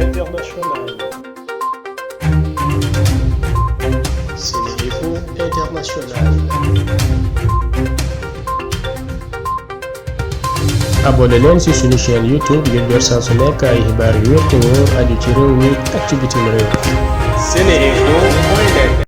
internationale. SeneInfo International. abonné leen ci suñu chaîne YouTube ngir jot saa su nekk ay xibaar yu wér te wóor aju ci réew mi ak ci bitim réew. SeneInfo.net.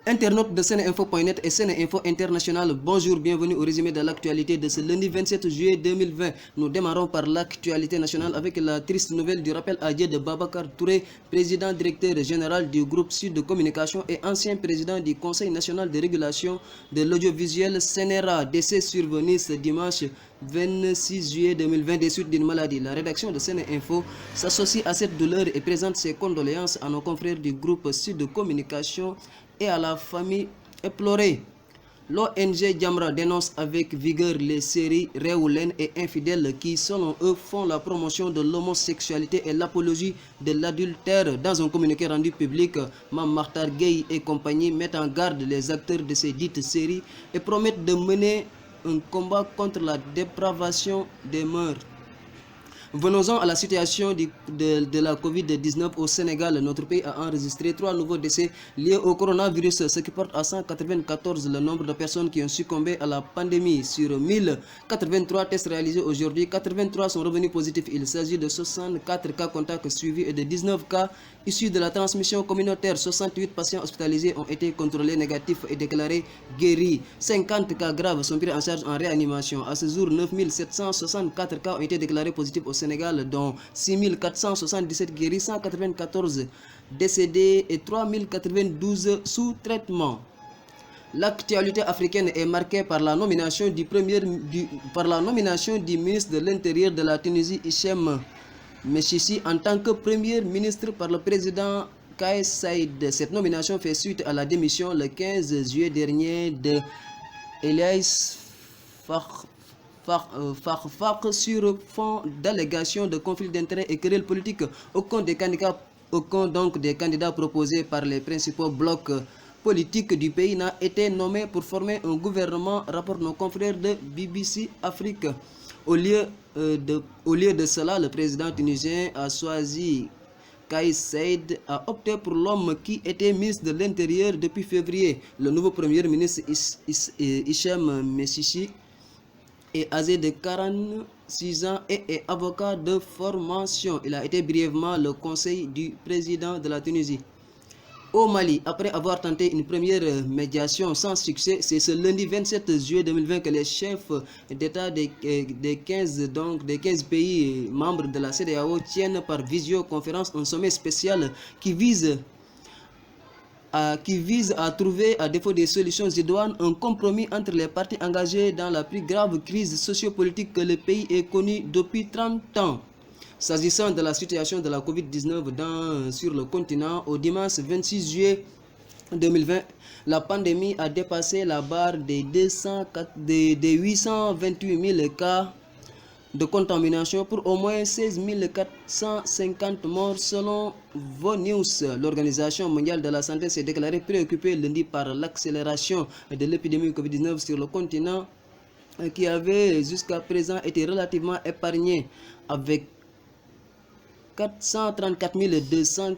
Internautes de SeneInfo.net et SeneInfo International, bonjour, bienvenue au résumé de l'actualité de ce lundi 27 juillet 2020. Nous démarrons par l'actualité nationale avec la triste nouvelle du rappel à Dieu de Babacar Touré, président directeur général du groupe Sud de Communication et ancien président du Conseil national de régulation de l'audiovisuel CNRA, décès survenu ce dimanche 26 juillet 2020 des suites d'une maladie. La rédaction de SeneInfo s'associe à cette douleur et présente ses condoléances à nos confrères du groupe Sud de Communication et à la famille éplorée. L'ONG Jamra dénonce avec vigueur les séries Réoulen et Infidèles qui, selon eux, font la promotion de l'homosexualité et l'apologie de l'adultère. Dans un communiqué rendu public, Mame Makhtar Gueye et compagnie mettent en garde les acteurs de ces dites séries et promettent de mener un combat contre la dépravation des mœurs. Venons-en à la situation de la Covid-19 au Sénégal. Notre pays a enregistré 3 nouveaux décès liés au coronavirus, ce qui porte à 194 le nombre de personnes qui ont succombé à la pandémie. Sur 1083 tests réalisés aujourd'hui, 83 sont revenus positifs. Il s'agit de 64 cas contacts suivis et de 19 cas issus de la transmission communautaire. 68 patients hospitalisés ont été contrôlés négatifs et déclarés guéris. 50 cas graves sont pris en charge en réanimation. À ce jour, 9764 cas ont été déclarés positifs au Sénégal, dont 6477 guéris, 194 décédés et 3092 sous traitement. L'actualité africaine est marquée par la nomination du ministre de l'Intérieur de la Tunisie, Hichem Meshishi, en tant que premier ministre par le président Kais Saied. Cette nomination fait suite à la démission le 15 juillet dernier de Elias Fakhfakh sur fond d'allégations de conflits d'intérêts et querelles politiques. Aucun des candidats proposés par les principaux blocs politiques du pays n'a été nommé pour former un gouvernement, rapportent nos confrères de BBC Afrique. Au lieu de cela, le président tunisien a choisi Kais Saied a opté pour l'homme qui était ministre de l'Intérieur depuis février. Le nouveau premier ministre Hichem Meshishi est âgé de 46 ans et est avocat de formation. Il a été brièvement le conseil du président de la Tunisie. Au Mali, après avoir tenté une première médiation sans succès, c'est ce lundi 27 juillet 2020 que les chefs d'État des 15 pays membres de la CEDEAO tiennent par visioconférence un sommet spécial qui vise à trouver, à défaut des solutions idoines, un compromis entre les parties engagées dans la plus grave crise sociopolitique que le pays ait connue depuis 30 ans. S'agissant de la situation de la Covid-19 sur le continent, au dimanche 26 juillet 2020, la pandémie a dépassé la barre des 828 000 cas de contamination pour au moins 16 450 morts selon VONews. L'Organisation mondiale de la santé s'est déclarée préoccupée lundi par l'accélération de l'épidémie Covid-19 sur le continent qui avait jusqu'à présent été relativement épargné avec 434 200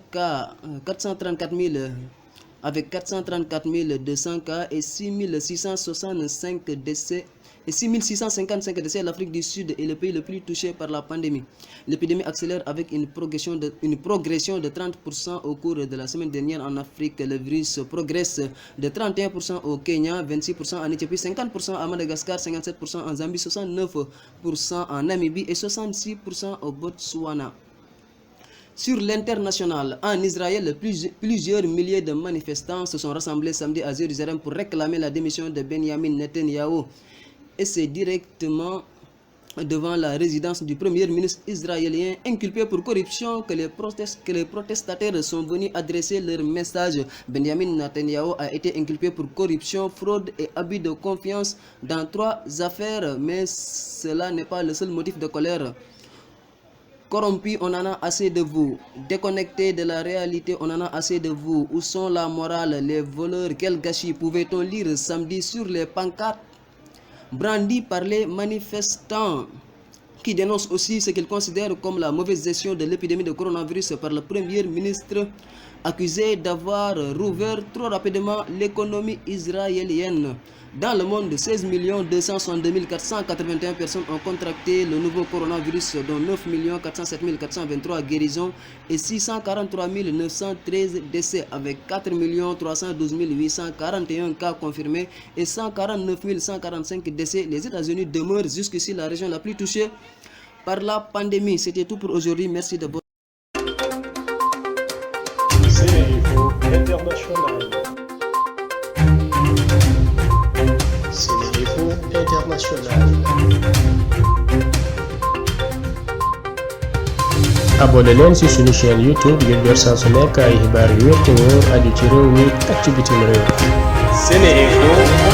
cas et 6655 décès. Et 6655 décès, l'Afrique du Sud est le pays le plus touché par la pandémie. L'épidémie accélère avec une progression de 30% au cours de la semaine dernière en Afrique. Le virus progresse de 31% au Kenya, 26% en Éthiopie, 50% à Madagascar, 57% en Zambie, 69% en Namibie et 66% au Botswana. Sur l'international, en Israël, plusieurs milliers de manifestants se sont rassemblés samedi à Jérusalem pour réclamer la démission de Benjamin Netanyahu. Et c'est directement devant la résidence du premier ministre israélien inculpé pour corruption que les protestataires sont venus adresser leur message. Benjamin Netanyahu a été inculpé pour corruption, fraude et abus de confiance dans 3 affaires, mais cela n'est pas le seul motif de colère. Corrompus, on en a assez de vous. Déconnectés de la réalité, on en a assez de vous. Où sont la morale, les voleurs, quel gâchis pouvait-on lire samedi sur les pancartes brandies par les manifestants? qui dénonce aussi ce qu'il considère comme la mauvaise gestion de l'épidémie de coronavirus par le Premier ministre, accusé d'avoir rouvert trop rapidement l'économie israélienne. Dans le monde, 16 262 481 personnes ont contracté le nouveau coronavirus, dont 9 407 423 guérisons et 643 913 décès, avec 4 312 841 cas confirmés et 149 145 décès. Les États-Unis demeurent jusqu'ici la région la plus touchée par la pandémie. C'était tout pour aujourd'hui. Merci de votre... SeneInfo International. SeneInfo International. abonné leen ci suñu chaîne YouTube ngir jot saa su nekk ay xibaar yu wér te wóor aju ci réew mi ak ci bitim réew. SeneInfo